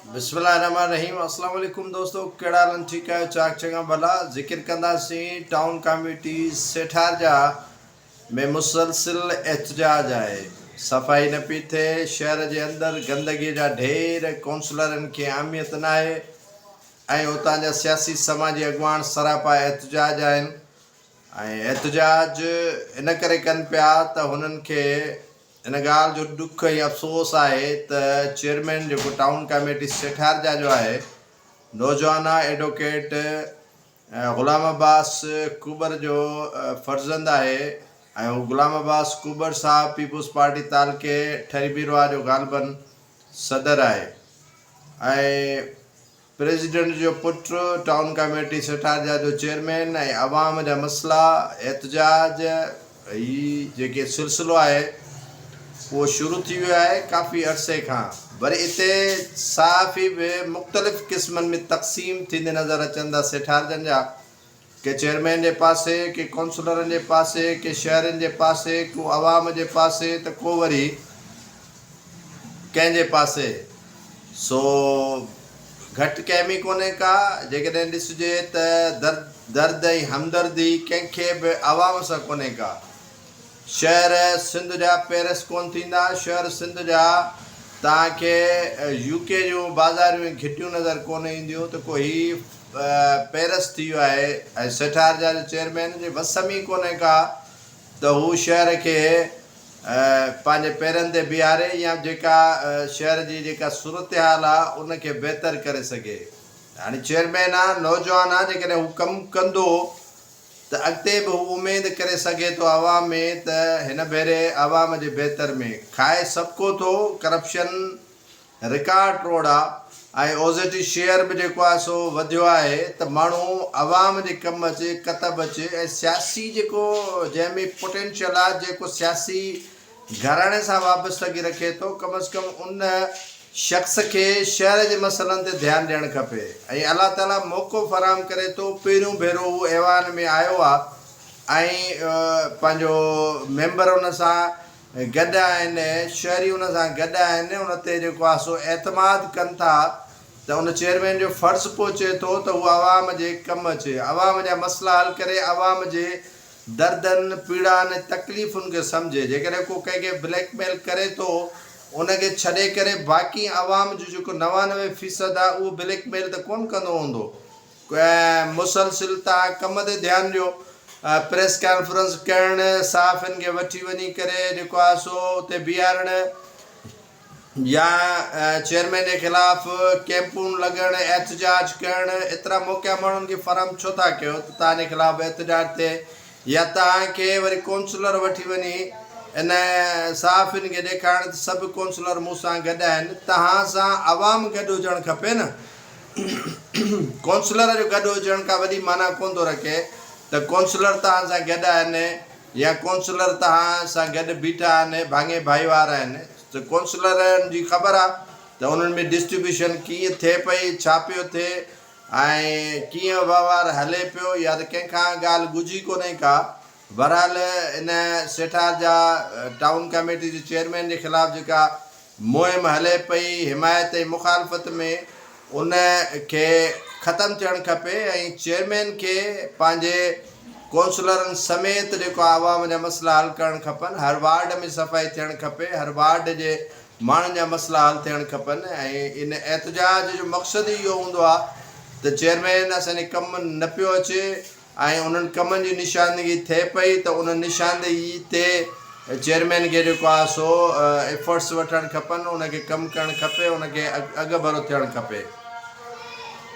बिस्मिल्लाहिर्रहमानिर्रहीम। अस्सलाम वालेकुम दोस्तों, कहिड़ा हाल आहिनि? ठीकु आहियो? चाक चङा भला। ज़िक्र कंदासीं टाउन कमेटी सेठारजा में मुसलसिल एहतजाज आहे। सफ़ाई न पई थिए, शहर जे अंदरि गंदगी जा ढेर, काउंसलरनि खे अहमियत न आहे ऐं उतां जा सियासी समाजी अॻुवान सरापा एहतजाज आहिनि। ऐं एहतजाज इन करे कनि पिया त हुननि खे इन ॻाल्हि जो ॾुख ऐं अफ़सोस आहे त चेयरमैन जेको टाउन कमेटी सेठारजा जो आहे, नौजवान एडवोकेट ग़ुलाम अब्बास कुबर जो फर्ज़ंद आहे ऐं हू ग़ुलाम अब्बास कुबर साहब पीपुल्स पार्टी तालके ठरीबीरवा जो ग़ालिबन सदर आहे ऐं प्रेसिडेंट जो पुटु टाउन कमेटी सेठारजा जो चेयरमैन। ऐं आवाम जा मसला एहतजाज ही जेके सिलसिलो आहे वो शुरू थी वियो आहे काफ़ी अरसे खां। वरी हिते साफ़ी बि मुख़्तलिफ़ क़िस्मनि में तक़सीम थींदे नज़र अचनि था सेठारजनि जा, के चेयरमैन जे पासे, के काउंसलरनि जे पासे, के शहरनि जे पासे, को आवाम जे पासे, त को वरी कंहिंजे पासे। सो घटि कंहिंमें कोन्हे का। जेकॾहिं ॾिसिजे त दर्द ऐं हमदर्दी कंहिंखे बि आवाम सां कोन्हे का। शहर सिंध जा पेरिस कोन थींदा, शहर सिंध जा तव्हांखे यूके जूं बाज़ारियूं घिटियूं नज़र कोन ईंदियूं त को ही पेरिस थी वियो आहे। ऐं सेठारजा जो चेयरमैन जे वस में ई कोन्हे का त हू शहर खे पंहिंजे पेरनि ते बीहारे या जेका शहर जी जेका सूरत हाल आहे उनखे बहितर करे सघे। हाणे चेयरमैन आहे, नौजवान आहे, जेकॾहिं हू कमु कंदो त अॻिते बि हू उमेदु करे सघे थो आवाम में त हिन भेरे आवाम जे बहितर में खाए सभु थो। करप्शन रिकॉर्ड तोड़ आहे ऐं ओज़ेटी शेयर बि जेको आहे सो वधियो आहे त माण्हू आवाम जे कमु अचे, कतबु अचे। ऐं सियासी जेको जंहिंमें पोटेंशियल आहे, जेको सियासी घराणे सां वाबस्तगी रखे थो, कम अज़ कम उन शख़्स खे शहर जे मसइलनि ते ध्यानु ॾियणु खपे। ऐं अलाह ताला मौक़ो फ़राहम करे थो। पहिरियों भेरो हू ऐवान में आयो आहे ऐं पंहिंजो मेंबर उन सां गॾु आहिनि, शहरी उन सां गॾु आहिनि। उन ते जेको आहे सो एतमाद कनि था त उन चेयरमैन जो फ़र्ज़ु पहुचे थो त हू आवाम जे कमु अचे, आवाम जा मसइला हल करे, आवाम जे दर्दनि पीड़ानि तकलीफ़ुनि खे सम्झे। जेकॾहिं को कंहिंखे ब्लैकमेल करे थो, उनखे छॾे करे बाक़ी आवाम जो जेको 99% आहे उहो ब्लैकमेल त कोन कंदो हूंदो। मुसलसिल तव्हां कम ते ध्यानु ॾियो, प्रेस कॉन्फ्रेंस करणु, सहाफ़ियुनि खे वठी वञी करे जेको आहे सो उते बीहारणु, या चेयरमैन जे ख़िलाफ़ कैंपूं लॻणु, एहतजाज करणु, एतिरा मौक़ा माण्हुनि खे फ़राहम छो था कयो त तव्हांजे ख़िलाफ़ु एहतजाज थिए? या तव्हांखे वरी काउंसलर वठी वञी इन सहाफ़ियुनि खे ॾेखारणु त सभु काउंसलर मूं सां गॾु आहिनि। तव्हां सां आवाम गॾु हुजणु खपे न। काउंसलर जो गॾु हुजण खां वॾी माना कोन थो रखे त काउंसलर तव्हां सां गॾु आहिनि या काउंसलर तव्हां सां गॾु बीठा आहिनि, भाङे भाईवार आहिनि। त काउंसलरनि जी ख़बर आहे त उन्हनि में डिस्ट्रीब्यूशन कीअं थिए पई, छा पियो थिए ऐं कीअं वहिंवार हले पियो, या त कंहिंखां ॻाल्हि ॻुझी कोन्हे का। बहरहाल इन सेठारजा टाउन कमेटी जे चेयरमैन जे ख़िलाफ़ु जेका मुहिम हले पई हिमायत ऐं मुखालफ़त में, उन खे ख़तमु थियणु खपे। ऐं चेयरमैन खे पंहिंजे काउंसलरनि समेत जेको आवाम जा मसइला हल करणु खपनि। हर वार्ड में सफ़ाई थियणु खपे, हर वार्ड जे माण्हुनि जा मसइला हल थियणु खपनि। ऐं इन एहतजाज जो मक़सदु इहो हूंदो आहे त चेयरमैन असांजे कमु न पियो अचे ऐं उन्हनि कमनि जी निशानदेही थिए पई त उन निशानदेही ते चेयरमैन खे जेको आहे सो एफर्ट्स वठणु खपनि, उनखे कमु करणु खपे, उनखे अॻु भरो थियणु खपे।